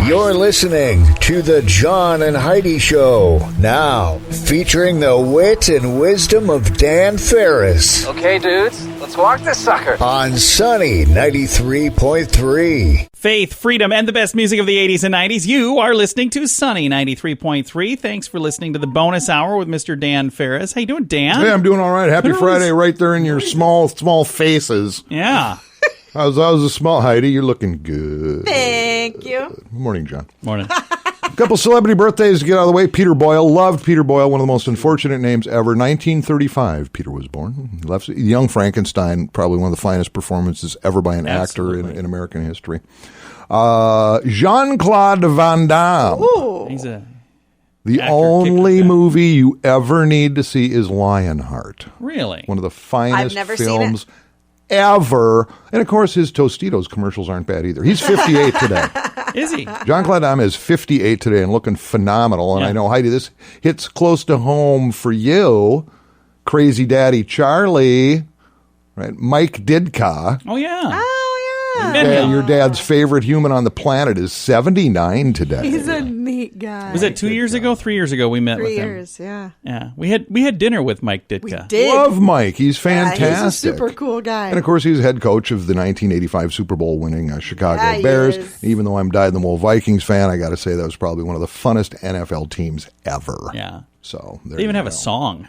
You're listening to the John and Heidi Show, now featuring the wit and wisdom of Dan Farris. Okay, dudes, let's walk this sucker. On Sunny 93.3. Faith, freedom, and the best music of the 80s and 90s. You are listening to Sunny 93.3. Thanks for listening to the bonus hour with Mr. Dan Farris. How you doing, Dan? Hey, I'm doing all right. Happy Friday right there in your small faces. Yeah. How's the small Heidi? You're looking good. Thank you. Good morning, John. Morning. A couple celebrity birthdays to get out of the way. Peter Boyle. Loved Peter Boyle, one of the most unfortunate names ever. 1935, Peter was born. Left Young Frankenstein, probably one of the finest performances ever by an actor in American history. Jean-Claude Van Damme. Ooh. He's a The actor only kicked movie you ever need to see is Lionheart. Really? One of the finest never seen films ever. And, of course, his Tostitos commercials aren't bad either. He's 58 today. Is he? Jean-Claude Van Damme is 58 today and looking phenomenal. And Yeah. I know, Heidi, this hits close to home for you. Crazy Daddy Charlie, right? Mike Ditka. Oh, yeah. Oh, yeah. Met him. Your dad's favorite human on the planet is 79 today. He's a neat guy. Was it 2 years ago? 3 years ago we met 3 with him. years, yeah. Yeah. We had dinner with Mike Ditka. We did. Love Mike. He's fantastic. Yeah, he's a super cool guy. And, of course, he's head coach of the 1985 Super Bowl winning Chicago Yeah, he Bears. is. Even though I'm dyed-in-the-wool Vikings fan, I got to say that was probably one of the funnest NFL teams ever. Yeah. So They even have a song.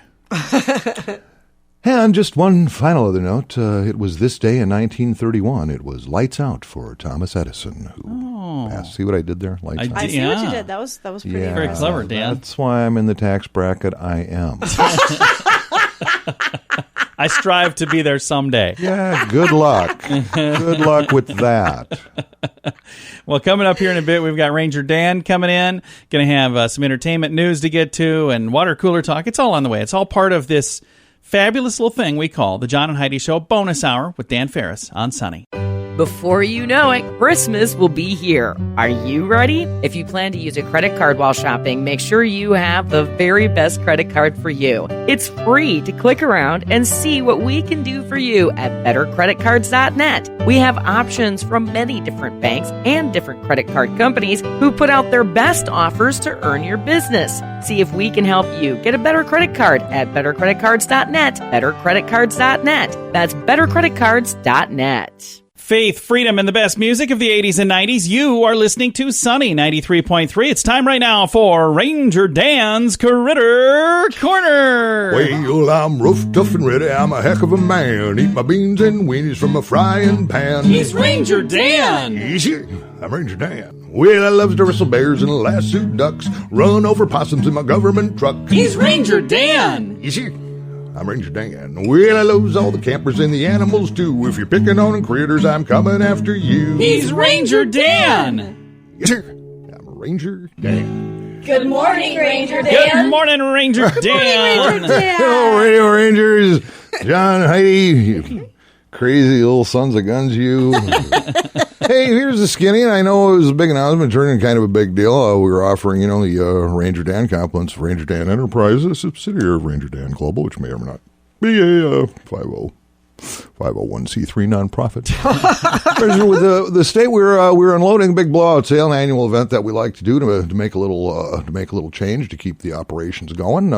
And just one final other note. It was this day in 1931. It was lights out for Thomas Edison, who passed. See what I did there? Lights out. I see what you Yeah. did. That was pretty Yeah. Very impressive. clever, Dan. That's why I'm in the tax bracket I am. I strive to be there someday. Yeah, good luck. Good luck with that. Well, coming up here in a bit, we've got Ranger Dan coming in. Going to have some entertainment news to get to and Watercooler Talk. It's all on the way. It's all part of this fabulous little thing we call the John and Heidi Show bonus hour with Dan Farris on Sunny. Before you know it, Christmas will be here. Are you ready? If you plan to use a credit card while shopping, make sure you have the very best credit card for you. It's free to click around and see what we can do for you at bettercreditcards.net. We have options from many different banks and different credit card companies who put out their best offers to earn your business. See if we can help you get a better credit card at bettercreditcards.net. Bettercreditcards.net. That's bettercreditcards.net. Faith, freedom, and the best music of the 80s and 90s. You are listening to Sunny 93.3. It's time right now for Ranger Dan's Critter Corner. Well, I'm rough, tough, and ready. I'm a heck of a man. Eat my beans and weenies from a frying pan. He's Ranger Dan. Easy. I'm Ranger Dan. Well, I loves to wrestle bears and lasso ducks. Run over possums in my government truck. He's Ranger Dan. Easy. I'm Ranger Dan. Well, I loves all the campers and the animals, too. If you're picking on critters, I'm coming after you. He's Ranger Dan. Yes, sir. I'm Ranger Dan. Good morning, Ranger Dan. Good morning, Ranger Dan. Hello, Radio Rangers. John Heidi, you crazy little sons of guns, you. Hey, here's the skinny, and I know it was a big announcement, turning kind of a big deal. We were offering, the Ranger Dan compliments of Ranger Dan Enterprises, a subsidiary of Ranger Dan Global, which may or may not be a 501c3 nonprofit. With the state, we're unloading a big blowout sale, an annual event that we like to do to make a little change to keep the operations going.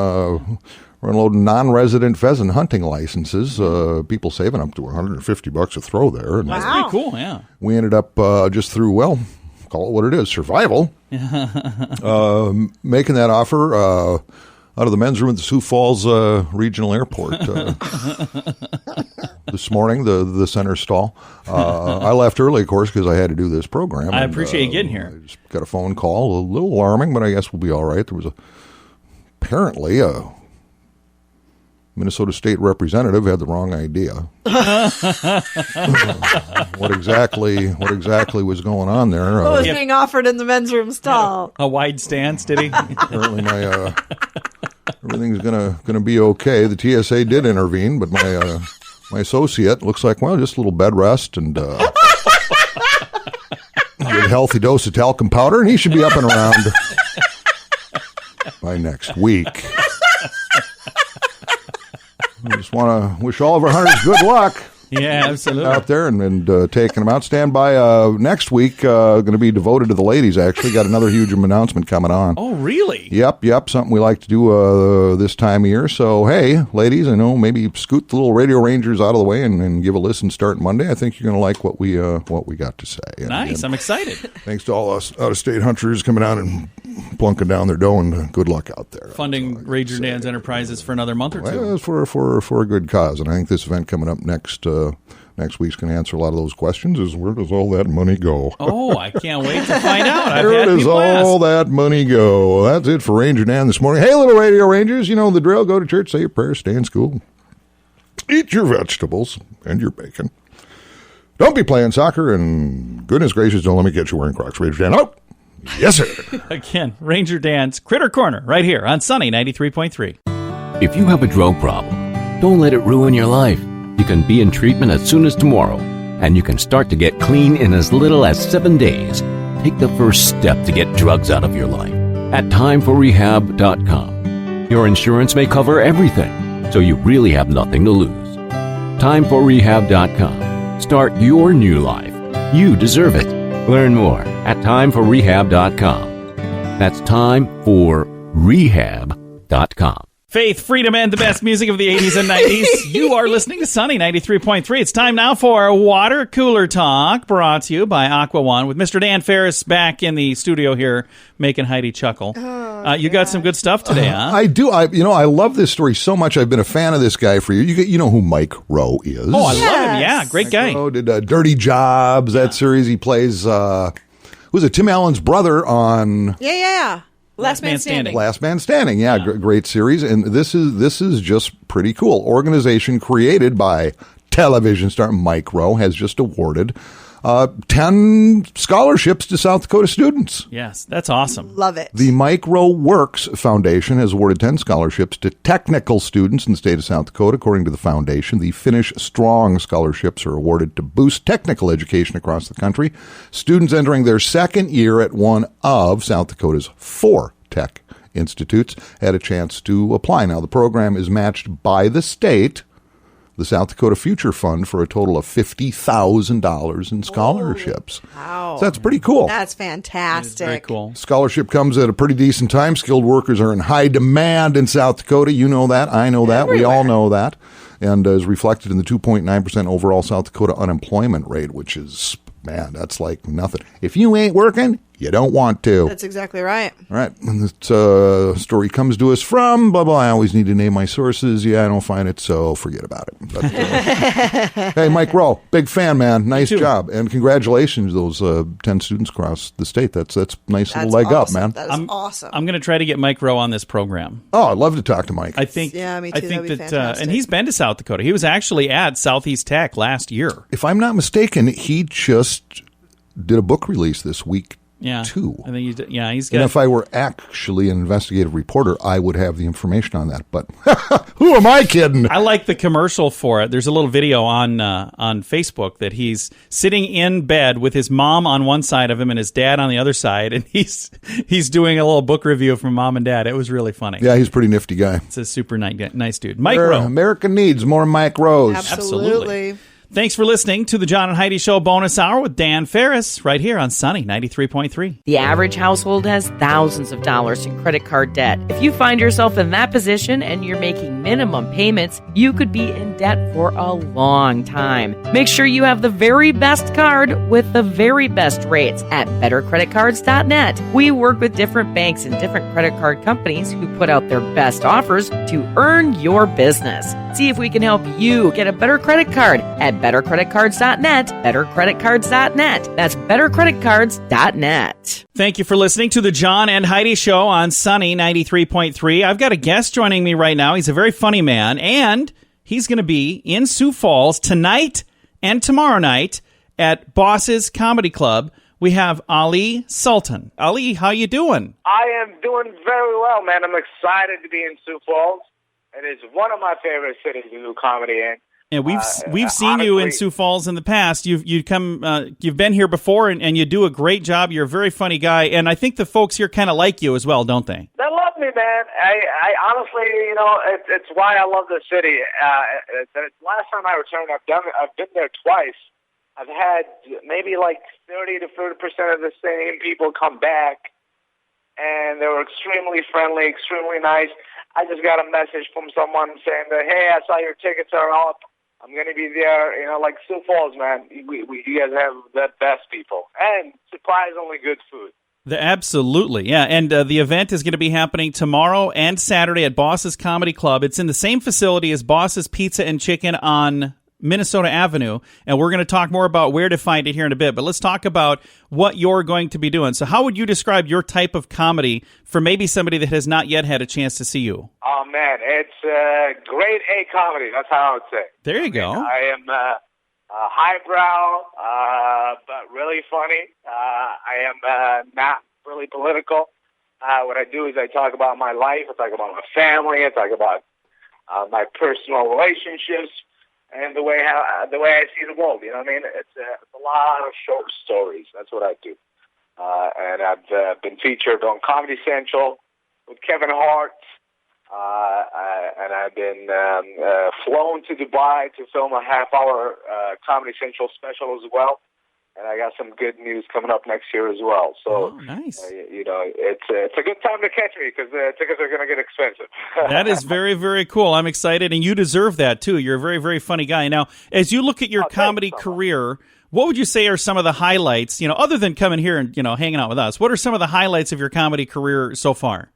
We're unloading non-resident pheasant hunting licenses. People saving up to $150 a throw there. And That's pretty cool, yeah. we ended up just through, call it what it is, survival, making that offer out of the men's room at the Sioux Falls Regional Airport this morning, the center stall. I left early, of course, because I had to do this program. I appreciate you getting here. I just got a phone call, a little alarming, but I guess we'll be all right. There was apparently a Minnesota State representative had the wrong idea. What exactly was going on there? What was being offered in the men's room stall? A wide stance, did he? Apparently, everything's gonna be okay. The TSA did intervene, but my associate looks like just a little bed rest and a good healthy dose of talcum powder, and he should be up and around by next week. I just want to wish all of our hunters good luck. Yeah, absolutely. Out there and taking them out. Stand by next week. Going to be devoted to the ladies, actually. Got another huge announcement coming on. Oh, really? Yep. Something we like to do this time of year. So, hey, ladies, I know maybe scoot the little Radio Rangers out of the way and give a listen starting Monday. I think you're going to like what we got to say. Nice. I'm excited. Thanks to all us out-of-state hunters coming out and plunking down their dough, and good luck out there. Funding Ranger Dan's Enterprises for another month or two. Well, for a good cause, and I think this event coming up next week's going to answer a lot of those questions. Is where does all that money go? Oh, I can't wait to find out. Where does all that money go? That's it for Ranger Dan this morning. Hey, little Radio Rangers, you know the drill. Go to church, say your prayers, stay in school, eat your vegetables and your bacon. Don't be playing soccer, and goodness gracious, don't let me get you wearing Crocs. Ranger Dan, oh, yes, sir. Again, Ranger Dan's Critter Corner right here on Sunny 93.3. If you have a drug problem, don't let it ruin your life. You can be in treatment as soon as tomorrow, and you can start to get clean in as little as 7 days. Take the first step to get drugs out of your life at timeforrehab.com. Your insurance may cover everything, so you really have nothing to lose. Timeforrehab.com. Start your new life. You deserve it. Learn more at timeforrehab.com. That's timeforrehab.com. Faith, freedom, and the best music of the 80s and 90s. You are listening to Sunny 93.3. It's time now for Watercooler Talk, brought to you by Aqua One, with Mr. Dan Farris back in the studio here, making Heidi chuckle. You got some good stuff today, huh? I do. I love this story so much. I've been a fan of this guy for years. You know who Mike Rowe is? Oh, I love him. Yeah, great guy. Rowe did Dirty Jobs, that series. He plays, who's it, Tim Allen's brother on... Yeah. Last Man Standing. Last Man Standing, yeah. Great series. And this is just pretty cool. Organization created by television star Mike Rowe has just awarded 10 scholarships to South Dakota students. Yes, that's awesome. Love it. The Mike Rowe Works Foundation has awarded 10 scholarships to technical students in the state of South Dakota. According to the foundation, the Finish Strong scholarships are awarded to boost technical education across the country. Students entering their second year at one of South Dakota's 4 tech institutes had a chance to apply. Now, the program is matched by the state, the South Dakota Future Fund, for a total of $50,000 in scholarships. Wow. So that's pretty cool. That's fantastic. Very cool. Scholarship comes at a pretty decent time. Skilled workers are in high demand in South Dakota. You know that. I know that. Everywhere. We all know that. And is reflected in the 2.9% overall South Dakota unemployment rate, which is, man, that's like nothing. If you ain't working, you don't want to. That's exactly right. All right. And this story comes to us from, blah, blah. I always need to name my sources. Yeah, I don't find it, so forget about it. But, hey, Mike Rowe, big fan, man. Nice job. And congratulations to those 10 students across the state. That's nice little leg up, man. That is awesome. I'm going to try to get Mike Rowe on this program. Oh, I'd love to talk to Mike. I think, Yeah, me too. I think That'd be that, fantastic. and he's been to South Dakota. He was actually at Southeast Tech last year. If I'm not mistaken, he just did a book release this week, too. I think he's And got. if I were actually an investigative reporter, I would have the information on that. But who am I kidding? I like the commercial for it. There's a little video on Facebook that he's sitting in bed with his mom on one side of him and his dad on the other side, and he's doing a little book review from mom and dad. It was really funny. Yeah, he's a pretty nifty guy. It's a super nice dude. Mike Rowe. America needs more Mike Rowes. Absolutely. Thanks for listening to the John and Heidi Show bonus hour with Dan Farris right here on Sunny 93.3. The average household has thousands of dollars in credit card debt. If you find yourself in that position and you're making minimum payments, you could be in debt for a long time. Make sure you have the very best card with the very best rates at bettercreditcards.net. We work with different banks and different credit card companies who put out their best offers to earn your business. See if we can help you get a better credit card at bettercreditcards.net, bettercreditcards.net. That's bettercreditcards.net. Thank you for listening to the John and Heidi Show on Sunny 93.3. I've got a guest joining me right now. He's a very funny man, and he's going to be in Sioux Falls tonight and tomorrow night at Boss's Comedy Club. We have Sultan. Ali, how you doing? I am doing very well, man. I'm excited to be in Sioux Falls. It is one of my favorite cities to do comedy in. Yeah, we've seen you in Sioux Falls in the past. You've been here before, and you do a great job. You're a very funny guy, and I think the folks here kind of like you as well, don't they? They love me, man. I honestly, it's why I love the city. The last time I returned, I've been there twice. I've had maybe like 30 to 40% of the same people come back, and they were extremely friendly, extremely nice. I just got a message from someone saying that, hey, I saw your tickets are up. I'm going to be there, like Sioux Falls, man. You guys have the best people. And surprisingly good food. Absolutely, yeah. And the event is going to be happening tomorrow and Saturday at Boss's Comedy Club. It's in the same facility as Boss's Pizza and Chicken on Minnesota Avenue, and we're going to talk more about where to find it here in a bit. But let's talk about what you're going to be doing. So how would you describe your type of comedy for maybe somebody that has not yet had a chance to see you? Oh, man, it's grade A comedy. That's how I would say. There you go. I am highbrow, but really funny. I am not really political. What I do is I talk about my life. I talk about my family. I talk about my personal relationships. And the way I see the world, you know what I mean? It's a lot of short stories. That's what I do. And I've been featured on Comedy Central with Kevin Hart. And I've been flown to Dubai to film a half-hour Comedy Central special as well. And I got some good news coming up next year as well. So, nice. It's a good time to catch me because the tickets are going to get expensive. That is very, very cool. I'm excited, and you deserve that, too. You're a very, very funny guy. Now, as you look at your comedy career, what would you say are some of the highlights, other than coming here and, hanging out with us? What are some of the highlights of your comedy career so far?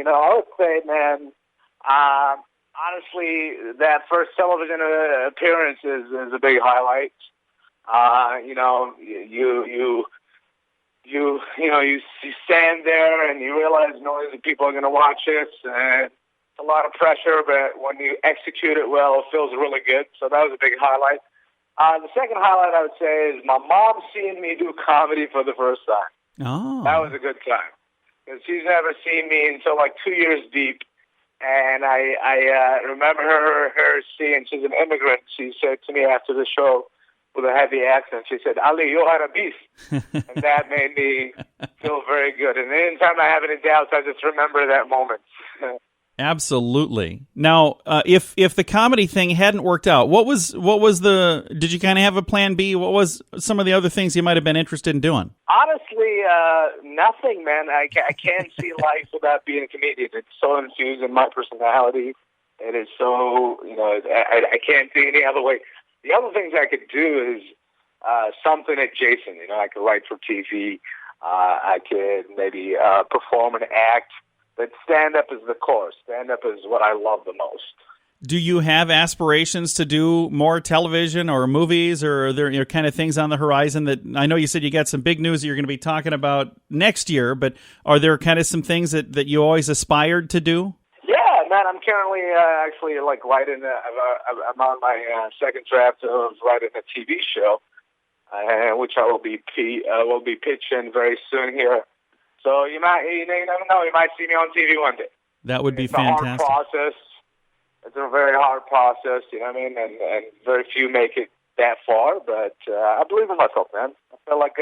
I would say, man, honestly, that first television appearance is a big highlight. You stand there and you realize millions of people are going to watch it. And it's a lot of pressure, but when you execute it well, it feels really good. So that was a big highlight. The second highlight I would say is my mom seeing me do comedy for the first time. Oh, that was a good time because she's never seen me until like 2 years deep. And I remember her seeing, she's an immigrant. She said to me after the show, with a heavy accent, she said, Ali, you are a beast. And that made me feel very good. And anytime I have any doubts, I just remember that moment. Absolutely. Now, if the comedy thing hadn't worked out, did you kind of have a plan B? What was some of the other things you might have been interested in doing? Honestly, nothing, man. I can't see life without being a comedian. It's so infused in my personality. It is so, I can't see any other way. The other things I could do is something adjacent. I could write for TV. I could maybe perform and act. But stand-up is the core. Stand-up is what I love the most. Do you have aspirations to do more television or movies, or are there kind of things on the horizon that I know you said you got some big news that you're going to be talking about next year, but are there kind of some things that you always aspired to do? Man, I'm currently actually writing. I'm on my second draft of writing a TV show, which I will be pitching very soon here. So you never know. You might see me on TV one day. That would be it's fantastic. It's a hard process. It's a very hard process. You know what I mean? And very few make it that far. But I believe in myself, man. I feel like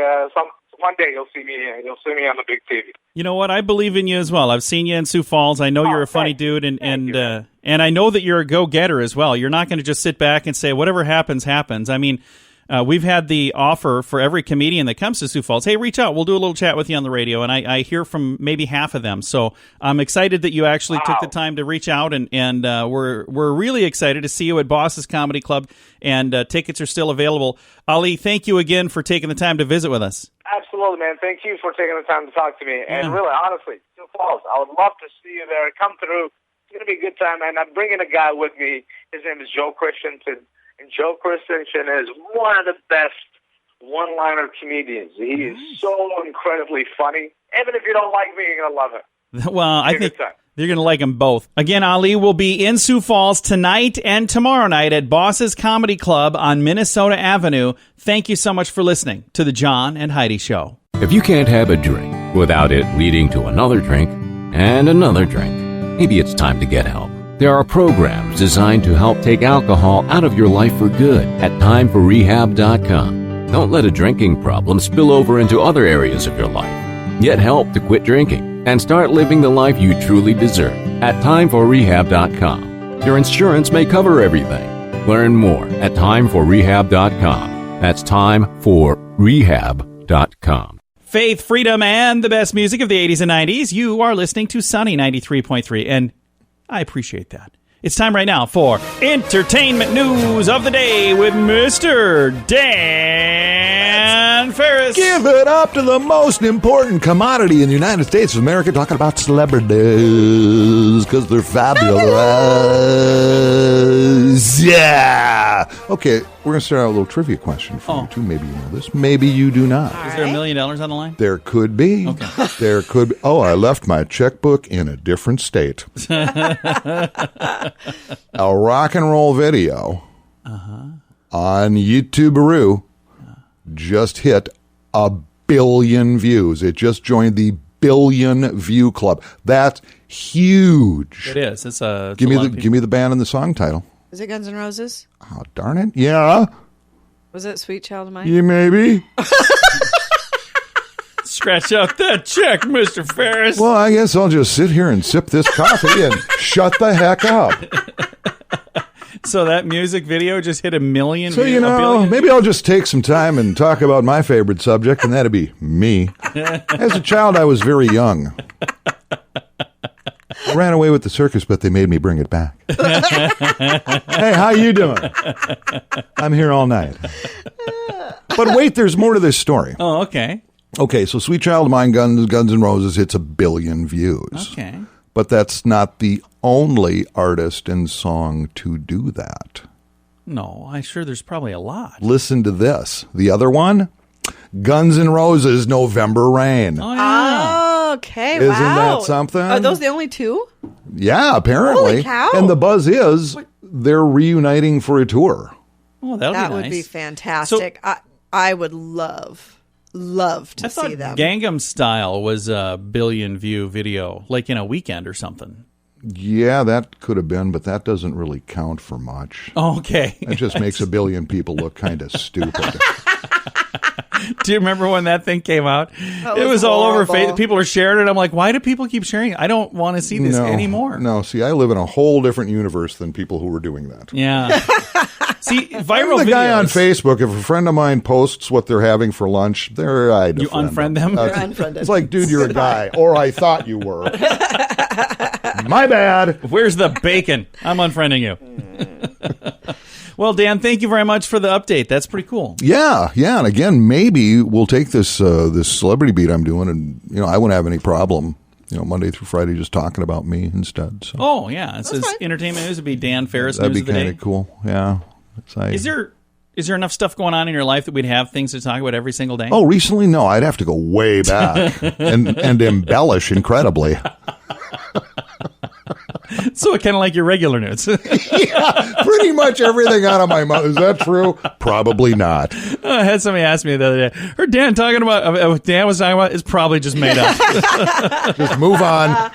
one day you'll see me on the big TV. You know what? I believe in you as well. I've seen you in Sioux Falls. I know you're a funny dude, and I know that you're a go-getter as well. You're not going to just sit back and say whatever happens, happens. I mean, we've had the offer for every comedian that comes to Sioux Falls. Hey, reach out. We'll do a little chat with you on the radio, and I hear from maybe half of them. So I'm excited that you actually took the time to reach out, and we're really excited to see you at Boss's Comedy Club, and tickets are still available. Ali, thank you again for taking the time to visit with us. Absolutely, man. Thank you for taking the time to talk to me. And really, honestly, Sioux Falls, I would love to see you there. Come through. It's going to be a good time, and I'm bringing a guy with me. His name is Joe Christensen. And Joe Christensen is one of the best one-liner comedians. He is so incredibly funny. Even if you don't like me, you're going to love it. Well, I think you're going to like them both. Again, Ali will be in Sioux Falls tonight and tomorrow night at Boss's Comedy Club on Minnesota Avenue. Thank you so much for listening to the John and Heidi Show. If you can't have a drink without it leading to another drink and another drink, maybe it's time to get help. There are programs designed to help take alcohol out of your life for good at timeforrehab.com. Don't let a drinking problem spill over into other areas of your life. Get help to quit drinking and start living the life you truly deserve at timeforrehab.com. Your insurance may cover everything. Learn more at timeforrehab.com. That's timeforrehab.com. Faith, freedom, and the best music of the 80s and 90s. You are listening to Sunny 93.3, and I appreciate that. It's time right now for entertainment news of the day with Mr. Dan Farris. Give it up to the most important commodity in the United States of America, talking about celebrities, because they're fabulous. Yeah. Okay, we're going to start out with a little trivia question for you, too. Maybe you know this. Maybe you do not. Is there $1 million on the line? There could be. Okay. There could be. Oh, I left my checkbook in a different state. A rock and roll video on YouTube just hit 1 billion views. It just joined the billion view club. That's huge. It is. It's a. Give me the band and the song title. Is it Guns N' Roses? Oh, darn it! Yeah. Was it Sweet Child of Mine? Yeah, maybe. Scratch out that check, Mr. Farris. Well, I guess I'll just sit here and sip this coffee and shut the heck up. So that music video just hit 1 million. So, you know, maybe I'll just take some time and talk about my favorite subject, and that'd be me. As a child, I was very young. I ran away with the circus, but they made me bring it back. Hey, how you doing? I'm here all night. But wait, there's more to this story. Oh, okay. Okay, so Sweet Child of Mine, Guns N' Roses hits 1 billion views. Okay. But that's not the only artist and song to do that. No, I'm sure there's probably a lot. Listen to this. The other one, Guns N' Roses, November Rain. Oh, yeah. Okay, Isn't wow. that something? Are those the only two? Yeah, apparently. Holy cow. And the buzz is they're reuniting for a tour. Oh, that That be would nice. be fantastic. I would love to see them. Gangnam Style was a 1 billion view video, like in a weekend or something. Yeah, that could have been, but that doesn't really count for much. Oh, okay. It just makes 1 billion people look kind of stupid. Do you remember when that thing came out? It was was all over horrible. Facebook. People are sharing it. I'm like, why do people keep sharing it? I don't want to see this anymore. No, see, I live in a whole different universe than people who were doing that. Yeah. See, viral I'm the guy on videos. Facebook. If a friend of mine posts what they're having for lunch, I You unfriend them? You're unfriended. It's like, dude, you're a guy, or I thought you were. My bad. Where's the bacon? I'm unfriending you. Well, Dan, thank you very much for the update. That's pretty cool. Yeah, and again, maybe we'll take this this celebrity beat I'm doing, and I wouldn't have any problem. Monday through Friday, just talking about me instead. So. Oh, yeah. It says entertainment news would be Dan Farris That'd news be of the day. kind of cool. Yeah. Is there enough stuff going on in your life that we'd have things to talk about every single day? Oh, recently? No, I'd have to go way back and embellish incredibly. So kind of like your regular news. Yeah, pretty much everything out of my mouth. Is that true? Probably not. I had somebody ask me the other day, heard Dan talking about, what Dan was talking about is probably just made up. Just move on.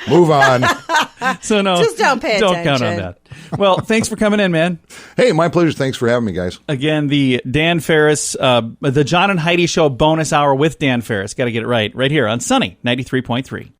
So no, Just don't pay Don't count on attention. that. Well, thanks for coming in, man. Hey, my pleasure. Thanks for having me, guys. Again, the Dan Farris, the John and Heidi Show bonus hour with Dan Farris. Got to get it right here on Sunny 93.3.